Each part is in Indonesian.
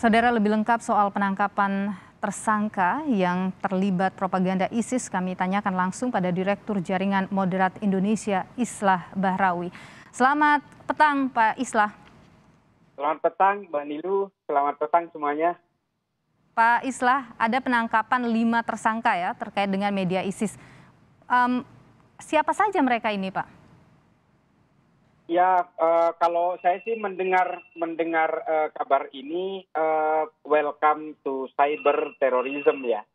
Saudara, lebih lengkap soal penangkapan tersangka yang terlibat propaganda ISIS kami tanyakan langsung pada Direktur Jaringan Moderat Indonesia, Islah Bahrawi. Selamat petang, Pak Islah. Selamat petang, Mbak Nilu. Selamat petang semuanya. Pak Islah, ada penangkapan 5 tersangka ya terkait dengan media ISIS. Siapa saja mereka ini, Pak? Ya, kalau saya sih mendengar kabar ini, welcome to cyber terrorism ya.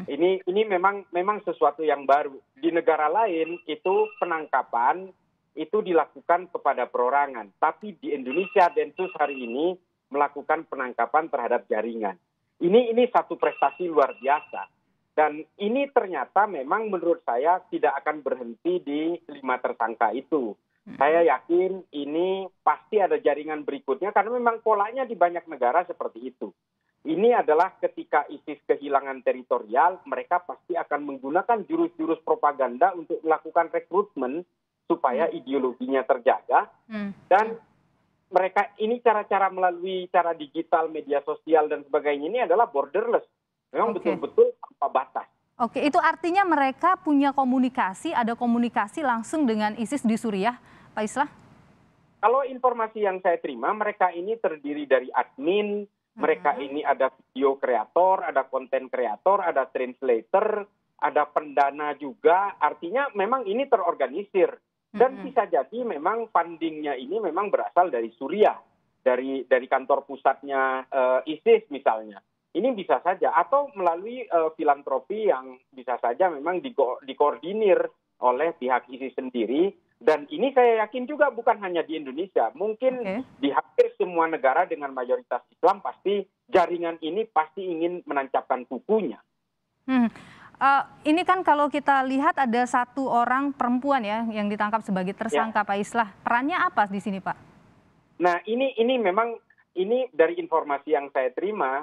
Ini memang sesuatu yang baru. Di negara lain itu penangkapan itu dilakukan kepada perorangan, tapi di Indonesia Densus hari ini melakukan penangkapan terhadap jaringan. Ini satu prestasi luar biasa. Dan ini ternyata memang menurut saya tidak akan berhenti di 5 tersangka itu. Saya yakin ini pasti ada jaringan berikutnya karena memang polanya di banyak negara seperti itu. Ini adalah ketika ISIS kehilangan teritorial, mereka pasti akan menggunakan jurus-jurus propaganda untuk melakukan rekrutmen supaya ideologinya terjaga. Dan mereka ini cara-cara melalui cara digital, media sosial dan sebagainya ini adalah borderless. Memang betul-betul tanpa batas. Oke, itu artinya mereka punya komunikasi, ada komunikasi langsung dengan ISIS di Suriah, Pak Islah? Kalau informasi yang saya terima, mereka ini terdiri dari admin, mereka ini ada video kreator, ada konten kreator, ada translator, ada pendana juga. Artinya memang ini terorganisir. Dan bisa jadi memang fundingnya ini memang berasal dari Suriah, dari kantor pusatnya ISIS misalnya. Ini bisa saja, atau melalui filantropi yang bisa saja memang dikoordinir oleh pihak ISIS sendiri. Dan ini saya yakin juga bukan hanya di Indonesia, mungkin di hampir semua negara dengan mayoritas Islam pasti jaringan ini pasti ingin menancapkan kukunya. Ini kan kalau kita lihat ada 1 orang perempuan ya yang ditangkap sebagai tersangka, Pak Islah. Perannya apa di sini, Pak? Nah, ini memang ini dari informasi yang saya terima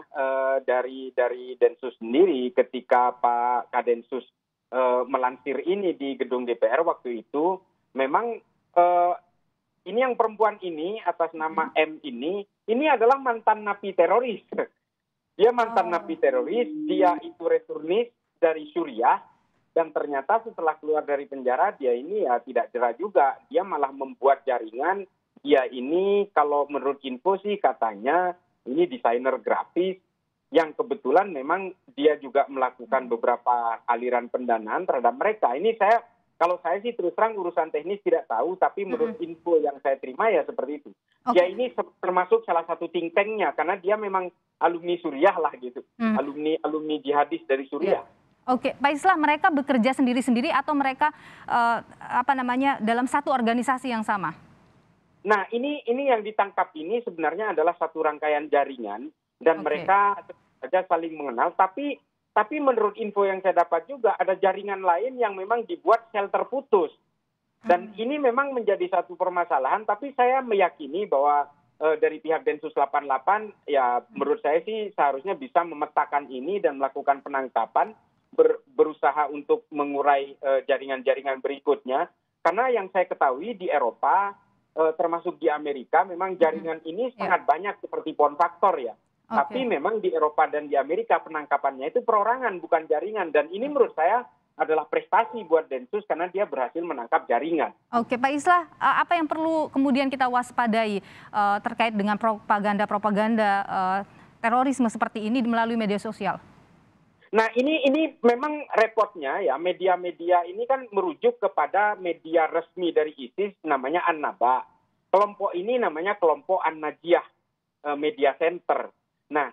dari Densus sendiri ketika Pak Kadensus melansir ini di gedung DPR waktu itu, memang ini yang perempuan ini atas nama M ini adalah mantan napi teroris. Dia mantan napi teroris, dia itu returnis dari Suriah, dan ternyata setelah keluar dari penjara dia ini ya tidak jerah juga. Dia malah membuat jaringan. Dia ini kalau menurut info sih katanya ini desainer grafis yang kebetulan memang dia juga melakukan beberapa aliran pendanaan terhadap mereka. Ini kalau saya sih terus terang urusan teknis tidak tahu, tapi menurut info yang saya terima ya seperti itu. Dia ini termasuk salah satu think tank-nya karena dia memang alumni Suriah lah gitu, alumni jihadis dari Suriah. Oke, Pak Islah, mereka bekerja sendiri-sendiri atau mereka dalam satu organisasi yang sama? Nah, ini yang ditangkap ini sebenarnya adalah satu rangkaian jaringan dan mereka saja saling mengenal. Tapi menurut info yang saya dapat juga ada jaringan lain yang memang dibuat sel terputus. Dan ini memang menjadi satu permasalahan. Tapi saya meyakini bahwa dari pihak Densus 88 ya menurut saya sih seharusnya bisa memetakan ini dan melakukan penangkapan, berusaha untuk mengurai jaringan-jaringan berikutnya. Karena yang saya ketahui di Eropa, termasuk di Amerika, memang jaringan ini sangat banyak seperti pohon faktor ya. Tapi memang di Eropa dan di Amerika penangkapannya itu perorangan, bukan jaringan. Dan ini menurut saya adalah prestasi buat Densus karena dia berhasil menangkap jaringan. Oke, Pak Islah, apa yang perlu kemudian kita waspadai terkait dengan propaganda terorisme seperti ini melalui media sosial? Nah, ini memang repotnya ya, media-media ini kan merujuk kepada media resmi dari ISIS namanya An-Naba. Kelompok ini namanya kelompok An-Najiyah Media Center. Nah,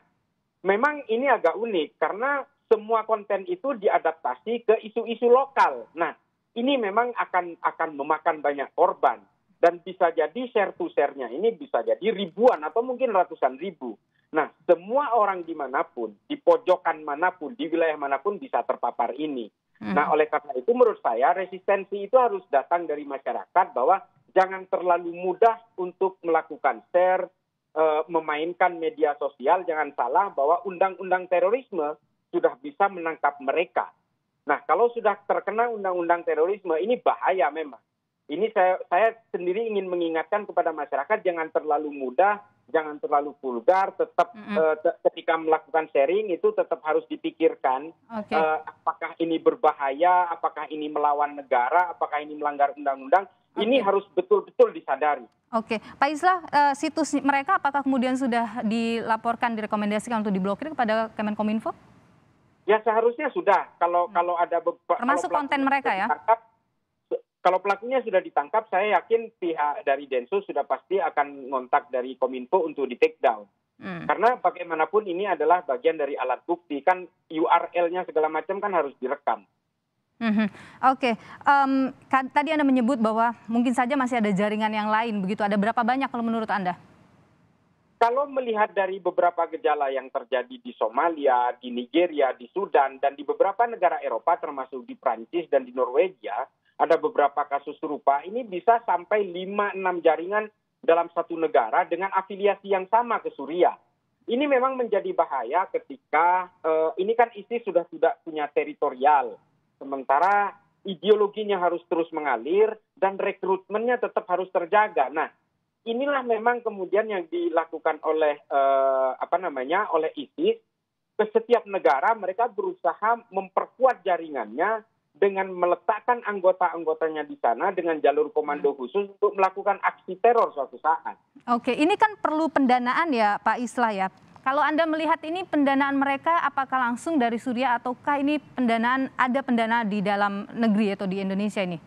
memang ini agak unik karena semua konten itu diadaptasi ke isu-isu lokal. Nah, ini memang akan memakan banyak korban. Dan bisa jadi share to share-nya ini bisa jadi ribuan atau mungkin ratusan ribu. Nah, semua orang dimanapun, di pojokan manapun, di wilayah manapun bisa terpapar ini. Nah, oleh karena itu menurut saya resistensi itu harus datang dari masyarakat bahwa jangan terlalu mudah untuk melakukan share, memainkan media sosial. Jangan salah bahwa undang-undang terorisme sudah bisa menangkap mereka. Nah, kalau sudah terkena undang-undang terorisme ini bahaya memang. Ini saya sendiri ingin mengingatkan kepada masyarakat jangan terlalu mudah jangan terlalu vulgar, tetap ketika melakukan sharing itu tetap harus dipikirkan apakah ini berbahaya, apakah ini melawan negara, apakah ini melanggar undang-undang. Ini harus betul-betul disadari. Oke, Pak Islah, situs mereka apakah kemudian sudah dilaporkan, direkomendasikan untuk diblokir kepada Kemenkominfo? Ya seharusnya sudah. Kalau ada termasuk konten mereka ya. Kalau pelakunya sudah ditangkap, saya yakin pihak dari Densus sudah pasti akan ngontak dari Kominfo untuk di take down. Karena bagaimanapun ini adalah bagian dari alat bukti, kan URL-nya segala macam kan harus direkam. Oke, tadi Anda menyebut bahwa mungkin saja masih ada jaringan yang lain, begitu. Ada berapa banyak kalau menurut Anda? Kalau melihat dari beberapa gejala yang terjadi di Somalia, di Nigeria, di Sudan, dan di beberapa negara Eropa termasuk di Prancis dan di Norwegia, ada beberapa kasus serupa, ini bisa sampai 5-6 jaringan dalam satu negara dengan afiliasi yang sama ke Suriah. Ini memang menjadi bahaya ketika ini kan ISIS sudah punya teritorial, sementara ideologinya harus terus mengalir dan rekrutmennya tetap harus terjaga. Nah, inilah memang kemudian yang dilakukan oleh oleh ISIS ke setiap negara. Mereka berusaha memperkuat jaringannya dengan meletakkan anggota-anggotanya di sana dengan jalur komando khusus untuk melakukan aksi teror suatu saat. Oke, ini kan perlu pendanaan ya Pak Islah ya. Kalau Anda melihat ini pendanaan mereka apakah langsung dari Suriah ataukah ini ada pendanaan di dalam negeri atau di Indonesia ini?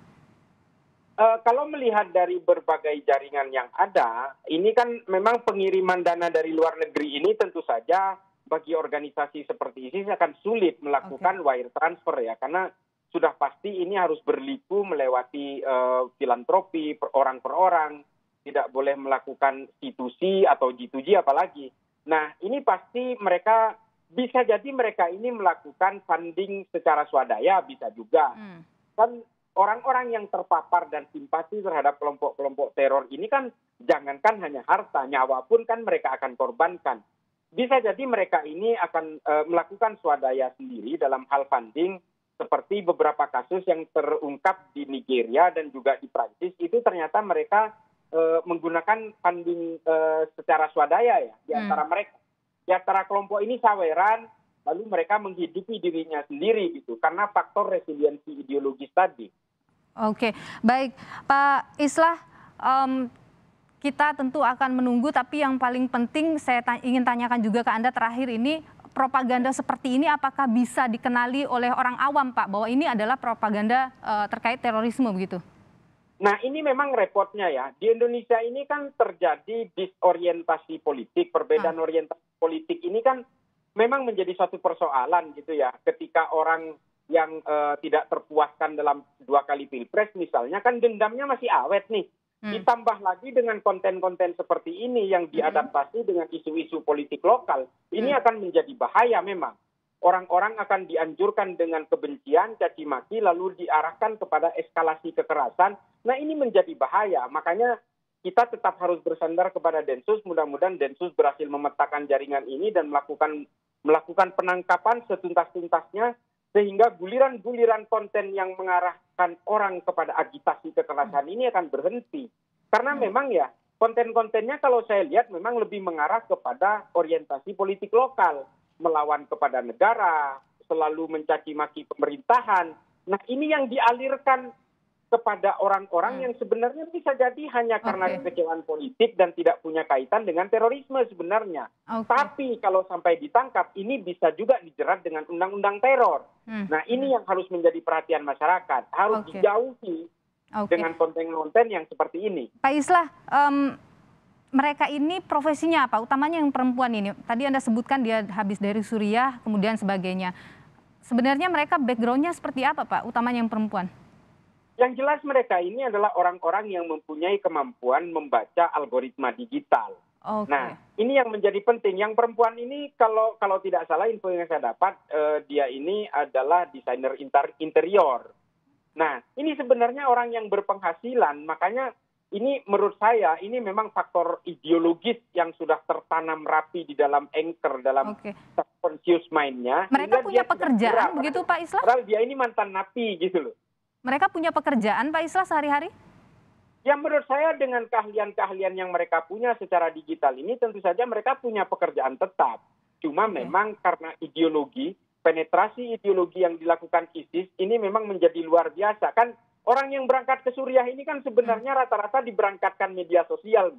Kalau melihat dari berbagai jaringan yang ada, ini kan memang pengiriman dana dari luar negeri ini tentu saja bagi organisasi seperti ISIS akan sulit melakukan wire transfer ya, karena sudah pasti ini harus berliku melewati filantropi orang per orang, tidak boleh melakukan C2C atau G2G apalagi. Nah, ini pasti bisa jadi mereka ini melakukan funding secara swadaya, bisa juga. Kan orang-orang yang terpapar dan simpati terhadap kelompok-kelompok teror ini kan jangankan hanya harta, nyawa pun kan mereka akan korbankan. Bisa jadi mereka ini akan melakukan swadaya sendiri dalam hal funding, seperti beberapa kasus yang terungkap di Nigeria dan juga di Prancis, itu ternyata mereka menggunakan funding secara swadaya ya di antara mereka. Di antara kelompok ini saweran, lalu mereka menghidupi dirinya sendiri gitu karena faktor resiliensi ideologis tadi. Oke, baik Pak Islah, kita tentu akan menunggu, tapi yang paling penting saya ingin tanyakan juga ke Anda terakhir ini, propaganda seperti ini apakah bisa dikenali oleh orang awam Pak, bahwa ini adalah propaganda terkait terorisme begitu? Nah, ini memang repotnya ya. Di Indonesia ini kan terjadi disorientasi politik, perbedaan orientasi politik ini kan memang menjadi suatu persoalan gitu ya. Ketika orang yang tidak terpuaskan dalam 2 kali pilpres misalnya, kan dendamnya masih awet nih. Ditambah lagi dengan konten-konten seperti ini yang diadaptasi dengan isu-isu politik lokal, ini akan menjadi bahaya memang. Orang-orang akan dianjurkan dengan kebencian, caci maki, lalu diarahkan kepada eskalasi kekerasan. Nah, ini menjadi bahaya. Makanya kita tetap harus bersandar kepada Densus. Mudah-mudahan Densus berhasil memetakan jaringan ini dan melakukan penangkapan setuntas-tuntasnya, sehingga guliran-guliran konten yang mengarahkan orang kepada agitasi kekerasan ini akan berhenti. Karena memang ya, konten-kontennya kalau saya lihat memang lebih mengarah kepada orientasi politik lokal, melawan kepada negara, selalu mencaci maki pemerintahan. Nah, ini yang dialirkan kepada orang-orang yang sebenarnya bisa jadi hanya karena kekecewaan politik dan tidak punya kaitan dengan terorisme sebenarnya. Tapi kalau sampai ditangkap, ini bisa juga dijerat dengan undang-undang teror. Nah, ini yang harus menjadi perhatian masyarakat. Harus dijauhi dengan konten-konten yang seperti ini. Pak Islah, mereka ini profesinya apa? Utamanya yang perempuan ini. Tadi Anda sebutkan dia habis dari Suriah, kemudian sebagainya. Sebenarnya mereka background-nya seperti apa, Pak? Utamanya yang perempuan. Yang jelas mereka ini adalah orang-orang yang mempunyai kemampuan membaca algoritma digital. Nah, ini yang menjadi penting. Yang perempuan ini kalau tidak salah info yang saya dapat, dia ini adalah desainer interior. Nah, ini sebenarnya orang yang berpenghasilan, makanya ini menurut saya ini memang faktor ideologis yang sudah tertanam rapi di dalam anchor, dalam subconscious mind-nya. Mereka punya pekerjaan begitu Pak Islah? Padahal dia ini mantan napi gitu loh. Mereka punya pekerjaan Pak Islah sehari-hari? Ya menurut saya dengan keahlian-keahlian yang mereka punya secara digital ini tentu saja mereka punya pekerjaan tetap. Cuma memang karena ideologi, penetrasi ideologi yang dilakukan ISIS ini memang menjadi luar biasa. Kan orang yang berangkat ke Suriah ini kan sebenarnya rata-rata diberangkatkan media sosial.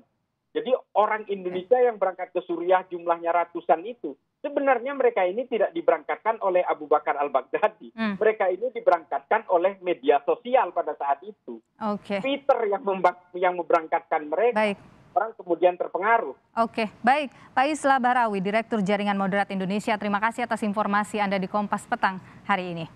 Jadi orang Indonesia yang berangkat ke Suriah jumlahnya ratusan itu, sebenarnya mereka ini tidak diberangkatkan oleh Abu Bakar al-Baghdadi. Mereka ini diberangkatkan oleh media sosial pada saat itu. Twitter yang memberangkatkan mereka. Baik. Orang kemudian terpengaruh. Oke, baik. Pak Islah Bahrawi, Direktur Jaringan Moderat Indonesia, terima kasih atas informasi Anda di Kompas Petang hari ini.